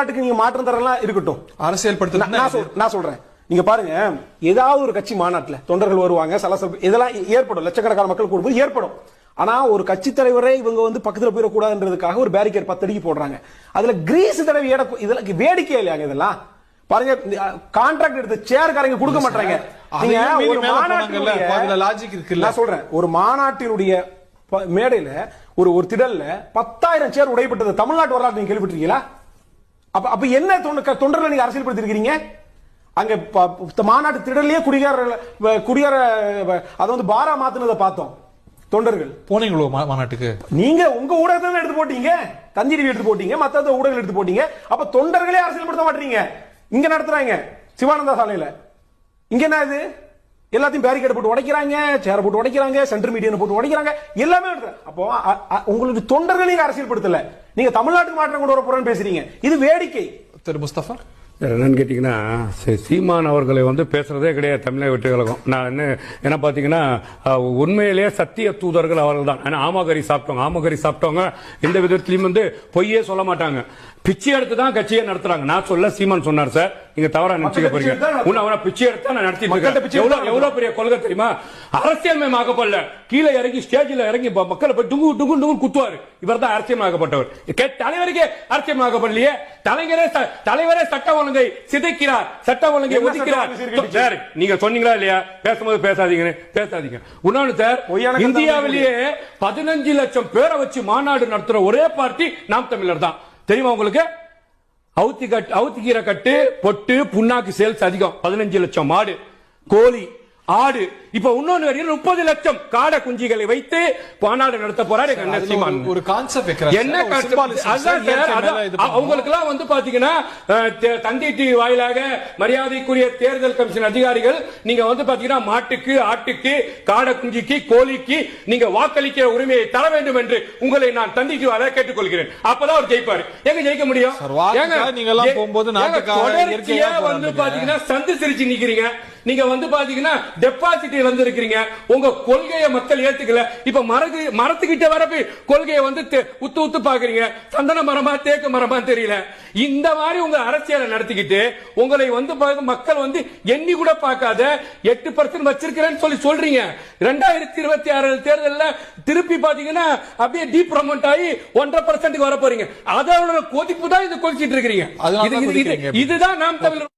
தமிழ்நாட்டுக்கு நீங்க மாற்றம் தரலாம் இருக்கட்டும், அரசியல் படுத்த நான் சொல்றேன். நீங்க பாருங்க, ஏதாவது ஒரு கட்சி மாநாட்டுல தொண்டர்கள் வருவாங்க, சலசலப்பு இதெல்லாம் ஏற்படும், லட்சக்கணக்கான மக்கள் கூடும்போது ஏற்படும். ஆனா ஒரு கட்சி தலைவரை இவங்க வந்து பக்கத்துல போயிடக்கூடாதுன்றதுக்காக ஒரு பேரிகேட் 10 அடிக்கு போடுறாங்க. அதுல கிரீஸ் தடவை இதெல்லாம் வேடிக்கை இல்லையாங்க இதெல்லாம். பாருங்க, கான்ட்ராக்ட் எடுத்த சேர்காரங்க கொடுக்க மாட்டாங்க. ஒரு மாநாட்டில் நான் சொல்றேன், ஒரு மாநாட்டினுடைய மேடையில ஒரு திடல்ல 10,000 சேர் உடைப்பட்டது தமிழ்நாட்டு வரலாற்று நீங்க கேள்விப்பட்டிருக்கீங்களா? அப்ப என்ன தொண்டர்களை நீங்க அரசியல்படுத்தி இருக்கீங்க? அங்க மாநாட்டு திடல்லையே குடியார அதை வந்து பாரா மாத்தினதை பார்த்தோம். தொண்டர்கள் போனீங்களோ மாநாட்டுக்கு? நீங்க உங்க ஊடகத்தை எடுத்து போட்டீங்க, தந்தி டிவி எடுத்து போட்டீங்க, மத்த ஊடகங்கள் எடுத்து போட்டீங்க. அப்ப தொண்டர்களே அரசியல்படுத்த மாட்டீங்க. இங்க நடத்துறாங்க சிவானந்தா சாலையில. இங்க என்ன இது? எல்லாத்தையும் பேரிகேட் போட்டு உடைக்கிறாங்க, சேர் போட்டு உடைக்கிறாங்க, சென்டர் மீடியா போட்டு உடைக்கிறாங்க, எல்லாமே. அப்போ உங்களுக்கு தொண்டர்கள் நீங்க அரசியல்படுத்தல, நீங்க தமிழ்நாட்டுக்கு மாற்றம் கொண்டு வர போறேன்னு பேசுறீங்க. இது வேடிக்கை. திரு முஸ்தபா, என்னன்னு கேட்டீங்கன்னா, சீமான் அவர்களை வந்து பேசுறதே கிடையாது தமிழக வெற்றி கழகம். நான் என்ன பாத்தீங்கன்னா, உண்மையிலேயே சத்திய தூதர்கள் அவர்கள் தான். ஆமகரி சாப்பிட்டவங்க எந்த விதத்திலையும் வந்து பொய்யே சொல்ல மாட்டாங்க. பிச்சை எடுத்து தான் கட்சியை நடத்துறாங்க. நான் சொல்ல, சீமான் சொன்னார் சார், நீங்க தவறா நினைச்சுக்க போறீங்க. உன்னை பிச்சை எடுத்தா நான் நடத்திட்டு இருக்கேன். எவ்வளவு பெரிய கொள்கை தெரியுமா? அரசியல்மயமாக்கப்படல, கீழே இறங்கி ஸ்டேஜில் இறங்கி மக்களை போய் டுங்கு டுங்கு டுங்கு குத்துவாரு. இவர் தான் அரசியல்மயமாக்கப்பட்டவர். தலைவருக்கே அரசியல்மயமாக்கப்படலையே. தலைவரே சட்ட ஒழுங்கை சிதைக்கிறார், சட்ட ஒழுங்கை ஒதுக்கிறார். நீங்க சொன்னீங்களா இல்லையா? பேசும்போது பேசாதீங்க. இன்னொன்னு சார், இந்தியாவிலேயே 15 லட்சம் பேரை வச்சு மாநாடு நடத்துற ஒரே பார்ட்டி நாம் தமிழர் தான். தெரியுமா உங்களுக்கு? அவுத்திக்கீரை கட்டு, பொட்டு, புண்ணாக்கு சேல்ஸ் அதிகம். 15 லட்சம் மாடு, கோழி, ஆடு. இப்ப இன்னொன்னு 30 லட்சம் காடை குஞ்சிகளை வைத்து மாநாடு நடத்த போறாரு. ஒரு கான்செப்ட் என்ன அவங்களுக்கு எல்லாம் வந்து பாத்தீங்கன்னா, தந்தி டிவி வாயிலாக மரியாதைக்குரிய தேர்தல் கமிஷன் அதிகாரிகள், நீங்க வந்து பாத்தீங்கன்னா மாட்டுக்கு, ஆட்டுக்கு, காடை குஞ்சிக்கு, கோழிக்கு நீங்க வாக்களிக்கிற உரிமையை தர வேண்டும் என்று உங்களை நான் தந்தி டிவி வாயிலாக கேட்டுக்கொள்கிறேன். அப்பதான் அவர் ஜெயிப்பாரு. எங்க ஜெயிக்க முடியும்? நீங்க எல்லாம் போகும்போது வந்து பாத்தீங்கன்னா சந்து சிரிச்சு நிக்கிறீங்க. நீங்க வந்து பாத்தீங்கன்னா டெபாசிட் வந்திருக்கீங்க. உங்க கொள்கையை மக்கள் ஏத்துக்கல. இப்ப மரத்துக்கிட்ட வரப்ப கொள்கையை வந்து உத்து பாக்குறீங்க. சந்தன மரமா தேக்கு மரமா தெரியல. இந்த மாதிரி உங்க அரசியலை நடத்திக்கிட்டு உங்களை வந்து மக்கள் வந்து எண்ணி கூட பார்க்காத 8% வச்சிருக்கிறேன்னு சொல்றீங்க. 2026 தேர்தலில் திருப்பி பாத்தீங்கன்னா அப்படியே டீ ப்ரமோட் ஆகி 1.5% வர போறீங்க. அதோட கொதிப்பு தான் இது கொதிச்சிட்டு இருக்கிறீங்க. இதுதான் நாம் தமிழர்.